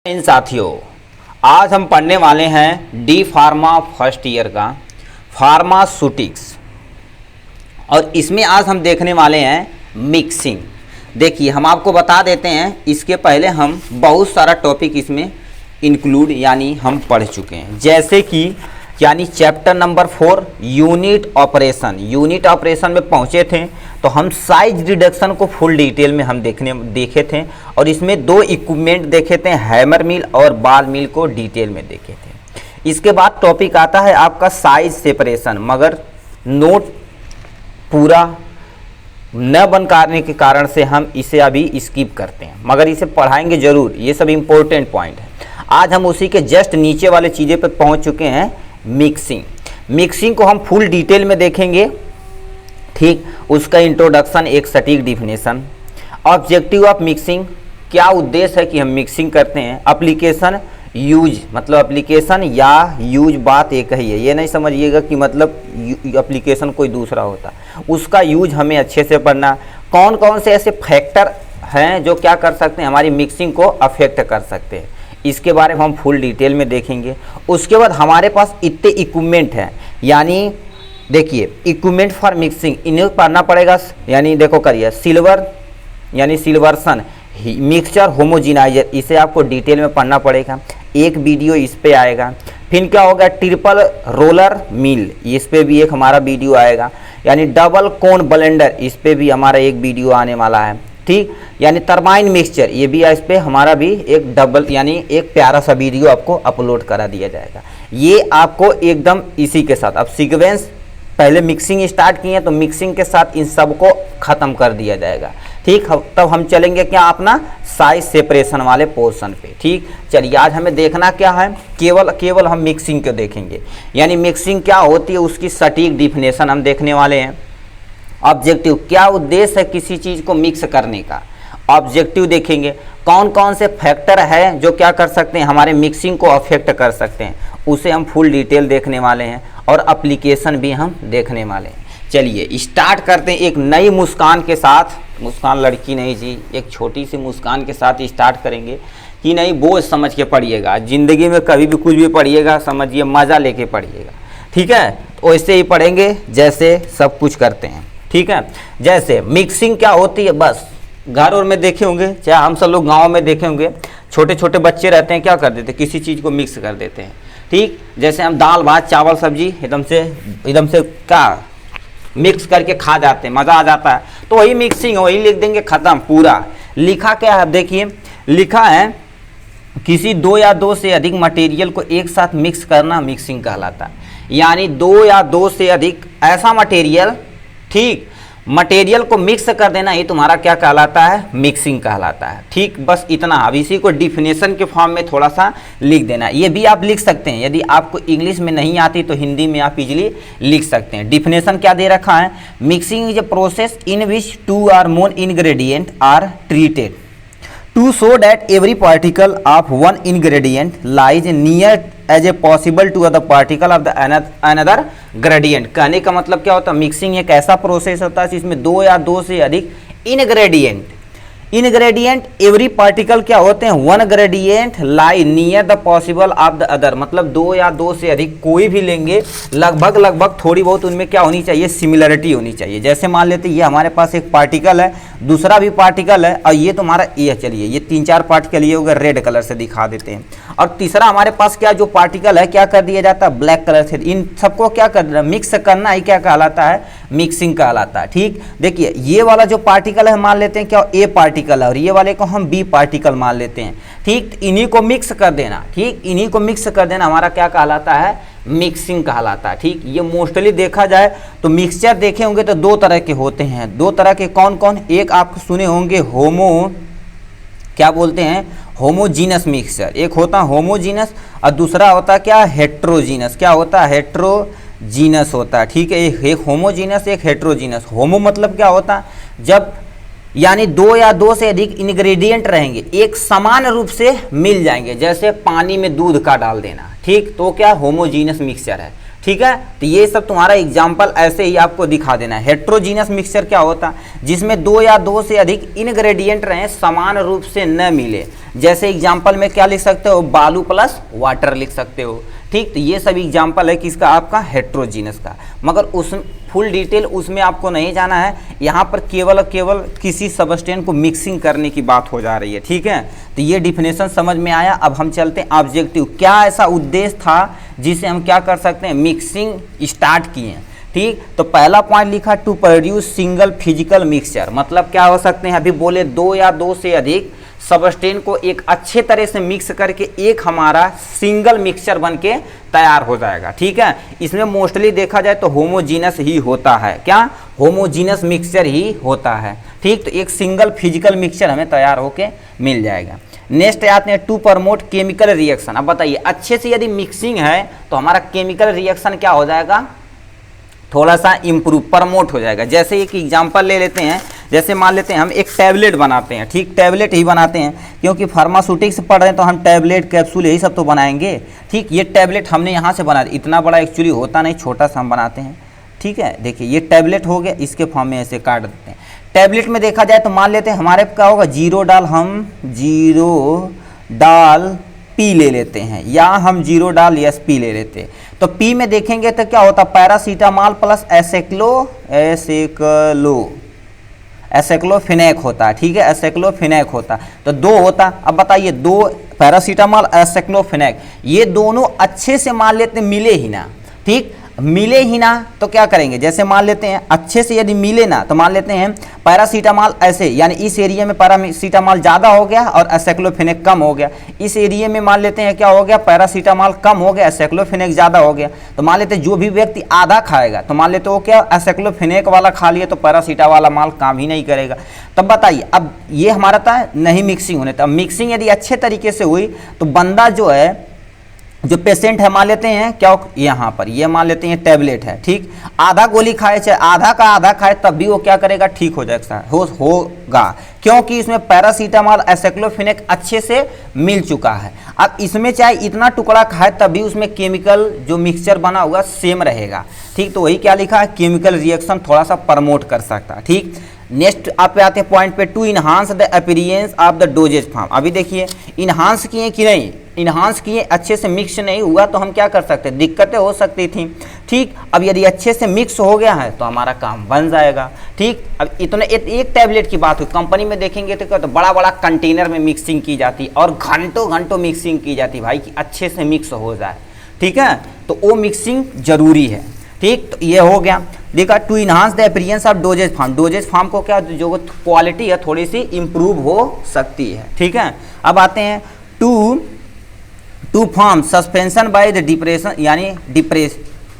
इन साथियों, आज हम पढ़ने वाले हैं डी फार्मा फर्स्ट ईयर का फार्मास्यूटिक्स और इसमें आज हम देखने वाले हैं मिक्सिंग। देखिए, हम आपको बता देते हैं, इसके पहले हम बहुत सारा टॉपिक इसमें इंक्लूड यानी हम पढ़ चुके हैं, जैसे कि यानी चैप्टर नंबर 4 यूनिट ऑपरेशन में पहुंचे थे तो हम साइज रिडक्शन को फुल डिटेल में हम देखे थे और इसमें दो इक्विपमेंट देखे थे, हैमर मिल और बॉल मिल को डिटेल में देखे थे। इसके बाद टॉपिक आता है आपका साइज सेपरेशन, मगर नोट पूरा न बन पाने के कारण से हम इसे अभी स्किप करते हैं, मगर इसे पढ़ाएंगे जरूर, ये सब इम्पोर्टेंट पॉइंट है। आज हम उसी के जस्ट नीचे वाले चीज़ें पर पहुंच चुके हैं, मिक्सिंग को हम फुल डिटेल में देखेंगे। ठीक, उसका इंट्रोडक्शन, एक सटीक डिफिनेशन, ऑब्जेक्टिव ऑफ मिक्सिंग, क्या उद्देश्य है कि हम मिक्सिंग करते हैं, एप्लीकेशन, यूज मतलब एप्लीकेशन या यूज बात एक ही है, ये नहीं समझिएगा कि मतलब एप्लीकेशन कोई दूसरा होता, उसका यूज हमें अच्छे से पढ़ना। कौन कौन से ऐसे फैक्टर हैं जो क्या कर सकते हैं, हमारी मिक्सिंग को अफेक्ट कर सकते हैं, इसके बारे में हम फुल डिटेल में देखेंगे। उसके बाद हमारे पास इतने इक्विपमेंट हैं, यानी देखिए इक्विपमेंट फॉर मिक्सिंग, इन्हें पढ़ना पड़ेगा। यानी देखो करिए, सिल्वर यानी सिल्वर्सन, मिक्सचर, होमोजिनाइजर, इसे आपको डिटेल में पढ़ना पड़ेगा, एक वीडियो इस पे आएगा। फिर क्या होगा, ट्रिपल रोलर मिल, इस पे भी एक हमारा वीडियो आएगा। यानी डबल कोन ब्लेंडर, इस पे भी हमारा एक वीडियो आने वाला है। ठीक, यानी टरबाइन मिक्सचर, ये भी इस पे हमारा भी एक डबल यानी एक प्यारा सा वीडियो आपको अपलोड करा दिया जाएगा। ये आपको एकदम इसी के साथ, अब सीक्वेंस पहले मिक्सिंग स्टार्ट किए तो मिक्सिंग के साथ इन सब को ख़त्म कर दिया जाएगा। ठीक, तब हम चलेंगे क्या अपना साइज सेपरेशन वाले पोर्शन पे। ठीक, चलिए आज हमें देखना क्या है, केवल हम मिक्सिंग को देखेंगे, यानी मिक्सिंग क्या होती है उसकी सटीक डिफिनेशन हम देखने वाले हैं। ऑब्जेक्टिव, क्या उद्देश्य है किसी चीज़ को मिक्स करने का, ऑब्जेक्टिव देखेंगे। कौन कौन से फैक्टर है जो क्या कर सकते हैं, हमारे मिक्सिंग को अफेक्ट कर सकते हैं, उसे हम फुल डिटेल देखने वाले हैं और एप्लीकेशन भी हम देखने वाले हैं। चलिए स्टार्ट करते हैं एक नई मुस्कान के साथ, मुस्कान लड़की नहीं जी, एक छोटी सी मुस्कान के साथ स्टार्ट करेंगे कि नहीं, बोझ समझ के पढ़िएगा, ज़िंदगी में कभी भी कुछ भी पढ़िएगा समझिए मज़ा लेके पढ़िएगा। ठीक है, तो वैसे ही पढ़ेंगे जैसे सब कुछ करते हैं। ठीक है, जैसे मिक्सिंग क्या होती है, बस घर और में देखे होंगे, चाहे हम सब लोग गाँव में देखे होंगे, छोटे छोटे बच्चे रहते हैं, क्या कर देते हैं, किसी चीज़ को मिक्स कर देते हैं। ठीक, जैसे हम दाल भात चावल सब्जी एकदम से क्या मिक्स करके खा जाते हैं, मज़ा आ जाता है, तो वही मिक्सिंग है, वही लिख देंगे, ख़त्म पूरा। लिखा क्या है, देखिए लिखा है किसी दो या दो से अधिक मटेरियल को एक साथ मिक्स करना मिक्सिंग कहलाता है। यानी दो या दो से अधिक ऐसा मटेरियल, ठीक, मटेरियल को मिक्स कर देना, ये तुम्हारा क्या कहलाता है, मिक्सिंग कहलाता है। ठीक, बस इतना। अब इसी को डिफिनेशन के फॉर्म में थोड़ा सा लिख देना, ये भी आप लिख सकते हैं, यदि आपको इंग्लिश में नहीं आती तो हिंदी में आप इजीली लिख सकते हैं। डिफिनेशन क्या दे रखा है, mixing is a process in which 2 or more ingredient are treated to show that every particle of one ingredient lies near as a possible to the particle of the another gradient। कहने का मतलब क्या होता है, mixing एक ऐसा process होता है जिसमें दो या दो से अधिक इनग्रेडिएंट एवरी पार्टिकल क्या होते हैं, one gradient lie near the possible of the other, मतलब दो या दो से अधिक कोई भी लेंगे, लगभग थोड़ी बहुत उनमें क्या होनी चाहिए, सिमिलरिटी होनी चाहिए। जैसे मान लेते ये हमारे पास एक पार्टिकल है, दूसरा भी पार्टिकल है, और ये तुम्हारा ये, चलिए ये 3-4 पार्टिकल ये होगा, रेड कलर से दिखा देते हैं, और तीसरा हमारे पास क्या जो पार्टिकल है क्या कर दिया जाता है, ब्लैक कलर से। इन सबको क्या करना, मिक्स करना ही क्या कहलाता है, मिक्सिंग कहलाता है। ठीक, देखिए ये वाला जो पार्टिकल है मान लेते हैं क्या, ए पार्टिकल है, और ये वाले को हम बी पार्टिकल मान लेते हैं। ठीक, इन्हीं को मिक्स कर देना, ठीक, इन्हीं को मिक्स कर देना हमारा क्या कहलाता है, मिक्सिंग कहलाता है। ठीक, ये मोस्टली देखा जाए तो मिक्सचर देखे होंगे तो दो तरह के होते हैं, दो तरह के कौन कौन, एक आप सुने होंगे क्या बोलते हैं, होमोजीनस मिक्सचर, एक होता है होमोजीनस और दूसरा होता है क्या, हेट्रोजीनस। क्या होता है, हेट्रोजीनस होता है। ठीक है, एक होमोजीनस एक हेट्रोजीनस। होमो मतलब क्या होता है, जब यानी दो या दो से अधिक इंग्रेडिएंट रहेंगे, एक समान रूप से मिल जाएंगे, जैसे पानी में दूध का डाल देना। ठीक, तो क्या होमोजीनस मिक्सचर है। ठीक है। तो ये सब तुम्हारा एग्जाम्पल ऐसे ही आपको दिखा देना है। हेट्रोजीनियस मिक्सचर क्या होता है, जिसमें दो या दो से अधिक इनग्रेडिएंट रहें, समान रूप से न मिले। जैसे एग्जाम्पल में क्या लिख सकते हो, बालू प्लस वाटर लिख सकते हो। ठीक, तो ये सब एग्जाम्पल है किसका, आपका हेट्रोजीनियस का। मगर उस फुल डिटेल उसमें आपको नहीं जाना है, यहाँ पर केवल किसी सबस्टेंस को मिक्सिंग करने की बात हो जा रही है। ठीक है, तो ये डिफिनेशन समझ में आया। अब हम चलते हैं ऑब्जेक्टिव, क्या ऐसा उद्देश्य था जिसे हम क्या कर सकते हैं, मिक्सिंग स्टार्ट किए। ठीक, तो पहला पॉइंट लिखा to produce single physical mixture, मतलब क्या हो सकते हैं, अभी बोले दो या दो से अधिक सबस्टेन को एक अच्छे तरह से मिक्स करके एक हमारा सिंगल मिक्सचर बन के तैयार हो जाएगा। ठीक है, इसमें मोस्टली देखा जाए तो होमोजीनस ही होता है, क्या होमोजीनस मिक्सचर ही होता है। ठीक, तो एक सिंगल फिजिकल मिक्सचर हमें तैयार होके मिल जाएगा। नेक्स्ट आते हैं टू प्रमोट केमिकल रिएक्शन। अब बताइए, अच्छे से यदि मिक्सिंग है तो हमारा केमिकल रिएक्शन क्या हो जाएगा, थोड़ा सा इम्प्रूव प्रमोट हो जाएगा। जैसे एक एग्जांपल ले लेते हैं, जैसे मान लेते हैं हम एक टैबलेट बनाते हैं। ठीक, टैबलेट ही बनाते हैं क्योंकि फार्मास्यूटिक्स पढ़ रहे हैं तो हम टैबलेट कैप्सूल यही सब तो बनाएंगे। ठीक, ये टैबलेट हमने यहाँ से बना दिया, इतना बड़ा एक्चुअली होता नहीं, छोटा सा हम बनाते हैं। ठीक है, देखिए ये टैबलेट हो गया, इसके फॉर्म में ऐसे काट देते हैं। टैबलेट में देखा जाए तो मान लेते हैं हमारे क्या होगा, जीरो डाल पी ले लेते हैं, या हम जीरो डाल एस पी ले लेते हैं। तो पी में देखेंगे तो क्या होता, पैरासीटामॉल प्लस एसेक्लोफेनेक होता है। ठीक है, एसेक्लोफेनेक होता, तो दो होता। अब बताइए, दो पैरासीटामॉल एसेक्लोफेनेक, ये दोनों अच्छे से मान लेते हैं मिले ही ना। ठीक, मिले ही ना तो क्या करेंगे, जैसे मान लेते हैं अच्छे से यदि मिले ना तो मान लेते हैं पैरासीटामॉल ऐसे, यानी इस एरिया में पैरासीटामॉल ज़्यादा हो गया और एसेक्लोफेनेक कम हो गया। इस एरिया में मान लेते हैं क्या हो गया, पैरासीटामॉल कम हो गया, एसेक्लोफेनेक ज़्यादा हो गया। तो मान लेते हैं जो भी व्यक्ति आधा खाएगा तो मान लेते वो क्या एसेक्लोफेनेक वाला खा लिया तो पैरासीटामॉल काम ही नहीं करेगा। तब बताइए, अब ये हमारा था नहीं मिक्सिंग होने, तो मिक्सिंग यदि अच्छे तरीके से हुई तो बंदा जो है, जो पेशेंट है मान लेते हैं क्या, यहाँ पर ये मान लेते हैं टैबलेट है। ठीक, आधा गोली खाए चाहे आधा का आधा खाए तब भी वो क्या करेगा, ठीक हो जाएगा, होगा, क्योंकि इसमें पैरासीटामॉल एसेक्लोफेनेक अच्छे से मिल चुका है। अब इसमें चाहे इतना टुकड़ा खाए तब भी उसमें केमिकल जो मिक्सचर बना हुआ सेम रहेगा। ठीक, तो वही क्या लिखा है, केमिकल रिएक्शन थोड़ा सा प्रमोट कर सकता है। ठीक, नेक्स्ट आप पे आते हैं पॉइंट पे, to enhance the appearance of the dosage form. अभी देखिए, इनहांस किए कि नहीं, इनहांस किए, अच्छे से मिक्स नहीं हुआ तो हम क्या कर सकते हैं, दिक्कतें हो सकती थी। ठीक, अब यदि अच्छे से मिक्स हो गया है तो हमारा काम बन जाएगा। ठीक, अब इतने एक टैबलेट की बात हुई, कंपनी में देखेंगे तो क्या, तो बड़ा बड़ा कंटेनर में मिक्सिंग की जाती और घंटों मिक्सिंग की जाती भाई, कि अच्छे से मिक्स हो जाए। ठीक है, तो वो मिक्सिंग जरूरी है। ठीक, तो ये हो गया। देखा, to enhance the appearance of dosage form, dosage form को क्या, जो क्वालिटी है थोड़ी सी इंप्रूव हो सकती है। ठीक है, अब आते हैं to form suspension by the depression, यानी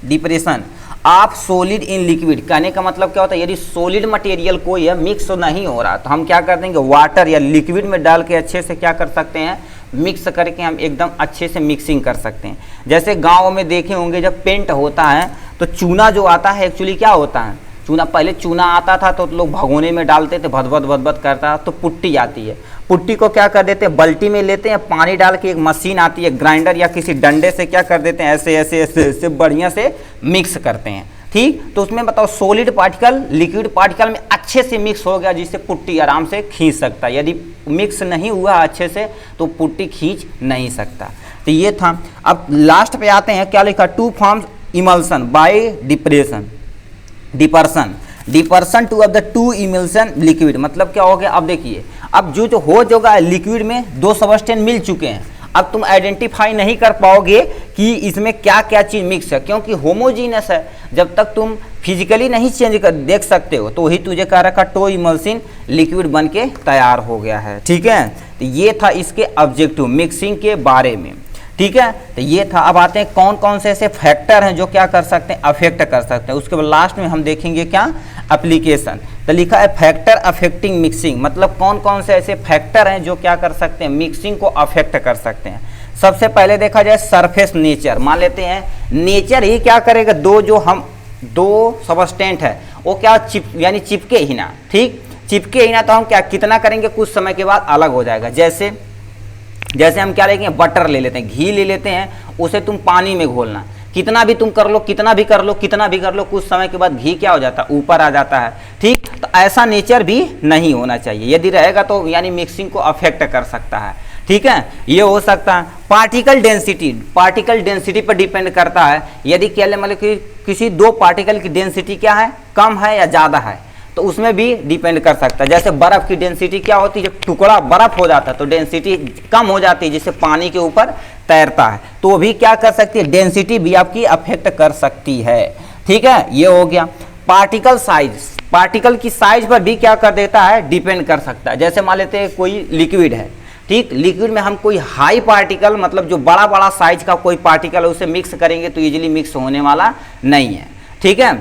depression of solid in liquid. कहने का मतलब क्या होता है, यदि सॉलिड मटेरियल कोई है मिक्स नहीं हो रहा तो हम क्या कर देंगे, वाटर या लिक्विड में डाल के अच्छे से क्या कर सकते हैं, मिक्स करके हम एकदम अच्छे से मिक्सिंग कर सकते हैं। जैसे गाँव में देखे होंगे जब पेंट होता है तो चूना जो आता है एक्चुअली क्या होता है, चूना, पहले चूना आता था तो लोग भगोने में डालते थे, भदभद करता तो पुट्टी आती है, पुट्टी को क्या कर देते हैं, बाल्टी में लेते हैं, पानी डाल के एक मशीन आती है ग्राइंडर या किसी डंडे से क्या कर देते हैं, ऐसे बढ़िया से मिक्स करते हैं। ठीक, तो उसमें बताओ सॉलिड पार्टिकल लिक्विड पार्टिकल में अच्छे से मिक्स हो गया जिससे पुट्टी आराम से खींच सकता है। यदि मिक्स नहीं हुआ अच्छे से तो पुट्टी खींच नहीं सकता। तो ये था। अब लास्ट पे आते हैं, क्या लिखा, to forms emulsion by dispersion to of the to emulsion liquid, मतलब क्या हो गया, अब देखिए, अब जो हो जाएगा लिक्विड में दो सबस्टेंस मिल चुके हैं, अब तुम आइडेंटिफाई नहीं कर पाओगे कि इसमें क्या क्या चीज़ मिक्स है, क्योंकि होमोजीनस है। जब तक तुम फिजिकली नहीं चेंज कर देख सकते हो तो वही तुझे कह रखा टो इमल्सिन लिक्विड बन के तैयार हो गया है। ठीक है, तो ये था इसके ऑब्जेक्टिव मिक्सिंग के बारे में। ठीक है, तो ये था। अब आते हैं कौन कौन से ऐसे फैक्टर हैं जो क्या कर सकते हैं, अफेक्ट कर सकते हैं। उसके बाद लास्ट में हम देखेंगे क्या, एप्लीकेशन। तो लिखा है फैक्टर अफेक्टिंग मिक्सिंग, मतलब कौन कौन से ऐसे फैक्टर हैं जो क्या कर सकते हैं, मिक्सिंग को अफेक्ट कर सकते हैं। सबसे पहले देखा जाए सरफेस नेचर, मान लेते हैं नेचर ही क्या करेगा, दो सबस्टेंट है वो क्या यानी चिपके ही ना। ठीक, चिपके ही ना तो हम क्या कितना करेंगे, कुछ समय के बाद अलग हो जाएगा। जैसे हम क्या लेंगे, बटर ले लेते हैं, घी ले लेते हैं, उसे तुम पानी में घोलना, कितना भी तुम कर लो, कितना भी कर लो, कितना भी कर लो, कुछ समय के बाद घी क्या हो जाता है, ऊपर आ जाता है। ठीक, तो ऐसा नेचर भी नहीं होना चाहिए, यदि रहेगा तो यानी मिक्सिंग को अफेक्ट कर सकता है। ठीक है, ये हो सकता है। पार्टिकल डेंसिटी पर डिपेंड करता है। यदि क्या मतलब कि किसी दो पार्टिकल की डेंसिटी क्या है, कम है या ज़्यादा है, तो उसमें भी डिपेंड कर सकता है। जैसे बर्फ़ की डेंसिटी क्या होती है, जब टुकड़ा बर्फ़ हो जाता है तो डेंसिटी कम हो जाती है, जिससे पानी के ऊपर तैरता है, तो भी क्या कर सकती है, डेंसिटी भी आपकी अफेक्ट कर सकती है। ठीक है, ये हो गया। पार्टिकल साइज, पार्टिकल की साइज पर भी क्या कर देता है, डिपेंड कर सकता है। जैसे मान लेते हैं कोई लिक्विड है, ठीक, लिक्विड में हम कोई हाई पार्टिकल मतलब जो बड़ा बड़ा साइज का कोई पार्टिकल है उसे मिक्स करेंगे तो इजीली मिक्स होने वाला नहीं है। ठीक है,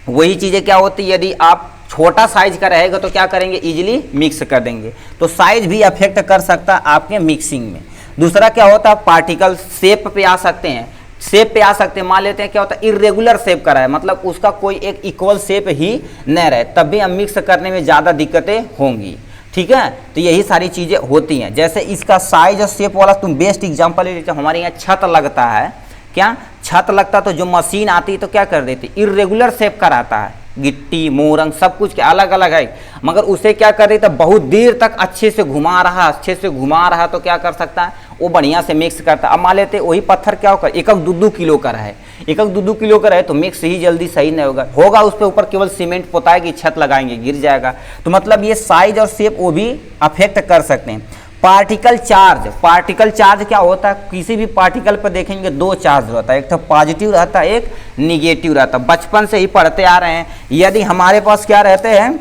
वही चीज़ें क्या होती है, यदि आप छोटा साइज का रहेगा तो क्या करेंगे, इजीली मिक्स कर देंगे। तो साइज भी अफेक्ट कर सकता है आपके मिक्सिंग में। दूसरा क्या होता है, पार्टिकल शेप पे आ सकते हैं, शेप पे आ सकते हैं। मान लेते हैं क्या होता है, इरेगुलर शेप का रहा है, मतलब उसका कोई एक इक्वल शेप ही न रहे, तब भी हम मिक्स करने में ज़्यादा दिक्कतें होंगी। ठीक है, तो यही सारी चीज़ें होती हैं। जैसे इसका साइज और शेप वाला तुम बेस्ट एग्जांपल ले लेते हो, हमारे यहाँ छत लगता है, क्या छत लगता तो जो मशीन आती है तो क्या कर देती, इरेगुलर शेप का रहता है, गिट्टी मोरंग सब कुछ अलग अलग है, मगर उसे क्या कर रही था, बहुत देर तक अच्छे से घुमा रहा तो क्या कर सकता है, वो बढ़िया से मिक्स करता है। अब मान लेते वही पत्थर क्या होगा, 1-2 किलो का रहे, 1-2 किलो का रहे तो मिक्स ही जल्दी सही नहीं होगा उस पर ऊपर केवल सीमेंट पोताएगी, छत लगाएंगे, गिर जाएगा। तो मतलब ये साइज और शेप वो भी अफेक्ट कर सकते हैं। पार्टिकल चार्ज क्या होता है, किसी भी पार्टिकल पर देखेंगे दो चार्ज होता है, एक तो पॉजिटिव रहता है, एक निगेटिव रहता है। बचपन से ही पढ़ते आ रहे हैं। यदि हमारे पास क्या रहते हैं,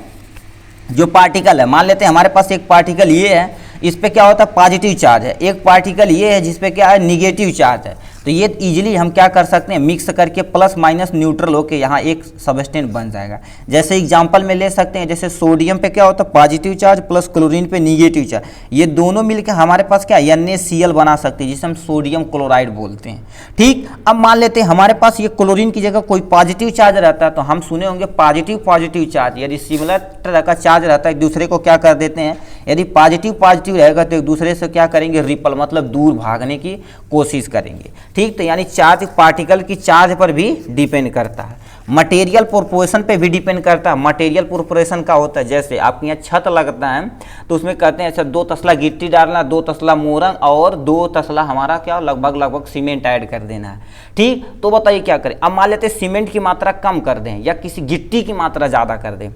जो पार्टिकल है, मान लेते हैं हमारे पास एक पार्टिकल ये है, इस पे क्या होता है, पॉजिटिव चार्ज है, एक पार्टिकल ये है जिस पे क्या है, निगेटिव चार्ज है। तो ये इजीली हम क्या कर सकते हैं, मिक्स करके प्लस माइनस न्यूट्रल होके यहाँ एक सबस्टेंस बन जाएगा। जैसे एग्जांपल में ले सकते हैं, जैसे सोडियम पे क्या होता है, पॉजिटिव चार्ज प्लस क्लोरीन पे निगेटिव चार्ज, ये दोनों मिलकर हमारे पास क्या NaCl बना सकते हैं, जिसे हम सोडियम क्लोराइड बोलते हैं। ठीक, अब मान लेते हैं हमारे पास ये क्लोरीन की जगह कोई पॉजिटिव चार्ज रहता है, तो हम सुने होंगे पॉजिटिव चार्ज, यदि सिमिलर तरह का चार्ज रहता है एक दूसरे को क्या कर देते हैं, यदि पॉजिटिव रहेगा तो एक दूसरे से क्या करेंगे, रिपल मतलब दूर भागने की कोशिश करेंगे। ठीक, तो यानी चार्ज पार्टिकल की चार्ज पर भी डिपेंड करता है। मटेरियल प्रोपोर्शन पे भी डिपेंड करता है। मटेरियल प्रोपोर्शन का होता है, जैसे आपके यहाँ छत लगता है तो उसमें कहते हैं अच्छा 2 तसला गिट्टी डालना, 2 तसला मोरंग और 2 तसला हमारा क्या लगभग सीमेंट ऐड कर देना है। ठीक, तो बताइए क्या करें। अब मान लेते हैं सीमेंट की मात्रा कम कर दें या किसी गिट्टी की मात्रा ज़्यादा कर दें,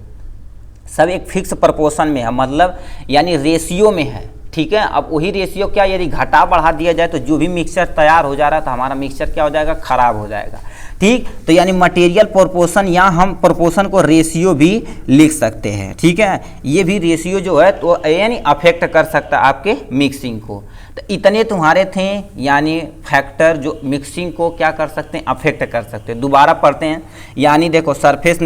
सब एक फिक्स प्रोपोर्शन में है, मतलब यानी रेशियो में है। ठीक है, अब वही रेशियो क्या यदि घटा बढ़ा दिया जाए तो जो भी मिक्सचर तैयार हो जा रहा है तो हमारा मिक्सचर क्या हो जाएगा, खराब हो जाएगा। ठीक, तो यानी मटेरियल प्रोपोर्शन, यहाँ हम प्रोपोर्शन को रेशियो भी लिख सकते हैं। ठीक है, ये भी रेशियो जो है तो यानी अफेक्ट कर सकता है आपके मिक्सिंग को। तो इतने तुम्हारे थे यानी फैक्टर जो मिक्सिंग को क्या कर सकते हैं, अफेक्ट कर सकते हैं। दोबारा पढ़ते हैं, यानी देखो सरफेस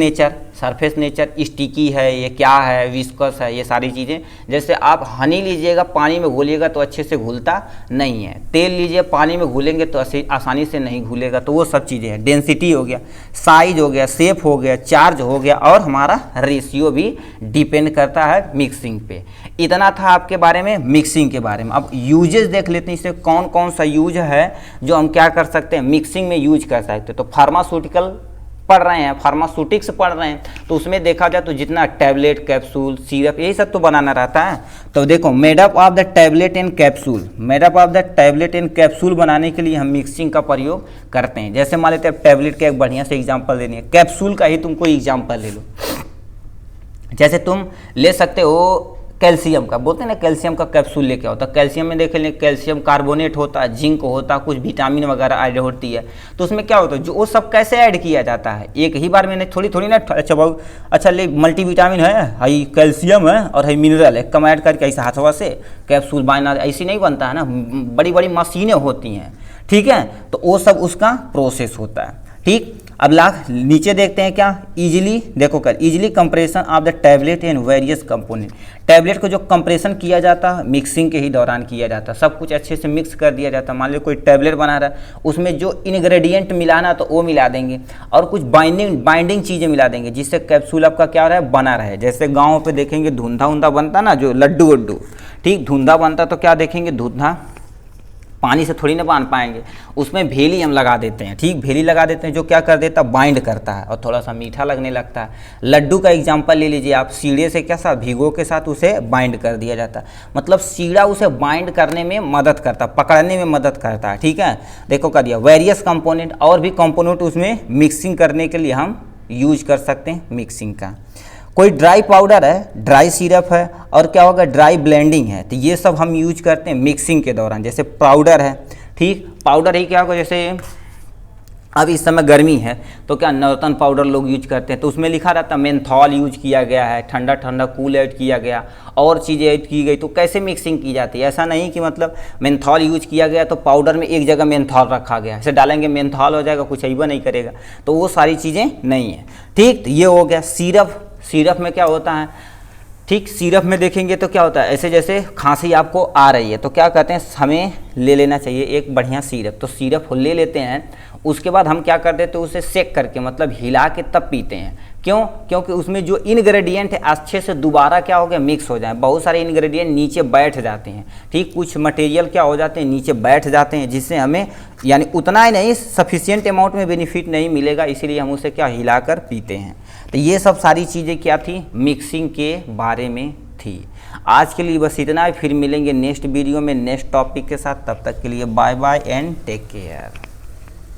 नेचर स्टिकी है, ये क्या है, विस्कस है, ये सारी चीज़ें। जैसे आप हनी लीजिएगा पानी में घुलेगा तो अच्छे से घुलता नहीं है, तेल लीजिए पानी में घुलेंगे तो आसानी से नहीं घुलेगा, तो वो सब चीज़ें हैं। डेंसिटी हो गया, साइज हो गया, शेप हो गया, चार्ज हो गया, और हमारा रेशियो भी डिपेंड करता है मिक्सिंग पे। इतना था आपके बारे में मिक्सिंग के बारे में। अब यूजेस देख लेते हैं, इससे कौन कौन सा यूज है जो हम क्या कर सकते हैं, मिक्सिंग में यूज कर सकते हैं। तो फार्मास्यूटिकल पढ़ रहे हैं, फार्मास्यूटिक्स पढ़ रहे हैं, तो उसमें देखा जाए तो जितना टैबलेट, कैप्सूल, सिरप, यही सब तो बनाना रहता है। तो देखो made up of the tablet and capsule बनाने के लिए हम मिक्सिंग का प्रयोग करते हैं। जैसे मान लेते हैं टैबलेट का एक बढ़िया से एग्जांपल देनी है, कैप्सूल का ही तुमको एग्जांपल ले लो। जैसे तुम ले सकते हो कैल्शियम का, बोलते हैं ना कैल्शियम का कैप्सूल लेके होता है। कैल्शियम में देख लें, कैल्शियम कार्बोनेट होता है, जिंक होता है, कुछ विटामिन वगैरह ऐड होती है। तो उसमें क्या होता है, जो वो सब कैसे ऐड किया जाता है, एक ही बार में नहीं, थोड़ी ना, अच्छा बहुत अच्छा ले मल्टीविटामिन है, हाई कैल्शियम है और हाई मिनरल है, कम ऐड करके ऐसा हाथवा से कैप्सूल बनाना, ऐसी नहीं बनता है ना, बड़ी बड़ी मशीनें होती हैं। ठीक है, तो वो सब उसका प्रोसेस होता है। ठीक, अब नीचे देखते हैं क्या, easily compression of the tablet and various component. Tablet को जो कंप्रेशन किया जाता है मिक्सिंग के ही दौरान किया जाता है, सब कुछ अच्छे से मिक्स कर दिया जाता है। मान लो कोई टैबलेट बना रहा है, उसमें जो इंग्रेडिएंट मिलाना तो वो मिला देंगे, और कुछ बाइंडिंग चीज़ें मिला देंगे, जिससे कैप्सूल आपका क्या रहा है, बना रहे। जैसे गाँव पे देखेंगे धुंधा बनता ना, जो लड्डू वड्डू, ठीक, धुंधा बनता तो क्या देखेंगे, धुंधा पानी से थोड़ी ना बांध पाएंगे, उसमें भेली हम लगा देते हैं, ठीक, भेली लगा देते हैं जो क्या कर देता है, बाइंड करता है और थोड़ा सा मीठा लगने लगता है। लड्डू का एग्जांपल ले लीजिए आप, सीढ़े से क्या सा भिगो के साथ उसे बाइंड कर दिया जाता है, मतलब सीढ़ा उसे बाइंड करने में मदद करता है, पकड़ने में मदद करता है, ठीक है। देखो कर दिया वेरियस कंपोनेंट, और भी कंपोनेंट उसमें मिक्सिंग करने के लिए हम यूज कर सकते हैं मिक्सिंग का। कोई ड्राई पाउडर है, ड्राई सिरप है, और क्या होगा, ड्राई ब्लेंडिंग है, तो ये सब हम यूज करते हैं मिक्सिंग के दौरान। जैसे पाउडर है, ठीक, पाउडर ही क्या होगा, जैसे अब इस समय गर्मी है तो क्या नवरत्न पाउडर लोग यूज करते हैं, तो उसमें लिखा रहता है मेंथॉल यूज किया गया है, ठंडा ठंडा कूल ऐड किया गया, और चीज़ें ऐड की गई। तो कैसे मिक्सिंग की जाती है, ऐसा नहीं कि मतलब मेंथॉल यूज किया गया तो पाउडर में एक जगह मेंथॉल रखा गया, ऐसे डालेंगे मेंथॉल हो जाएगा, कुछ अइबा नहीं करेगा, तो वो सारी चीज़ें नहीं है, ठीक। तो ये हो गया सिरप। सिरप में क्या होता है, ठीक, सिरप में देखेंगे तो क्या होता है, ऐसे जैसे खांसी आपको आ रही है तो क्या कहते हैं, हमें ले लेना चाहिए एक बढ़िया सिरप, तो सिरप ले लेते हैं, उसके बाद हम क्या कर देते हैं, उसे सेक करके मतलब हिला के तब पीते हैं। क्यों, क्योंकि उसमें जो इन्ग्रेडिएंट है अच्छे से दोबारा क्या हो गया, मिक्स हो जाए। बहुत सारे इन्ग्रेडिएंट नीचे बैठ जाते हैं, ठीक, कुछ मटेरियल क्या हो जाते हैं, नीचे बैठ जाते हैं, जिससे हमें यानी उतना ही नहीं, सफिशिएंट अमाउंट में बेनिफिट नहीं मिलेगा, इसीलिए हम उसे क्या हिलाकर पीते हैं। तो ये सब सारी चीज़ें क्या थी, मिक्सिंग के बारे में थी। आज के लिए बस इतना ही, फिर मिलेंगे नेक्स्ट वीडियो में नेक्स्ट टॉपिक के साथ। तब तक के लिए bye bye and take care.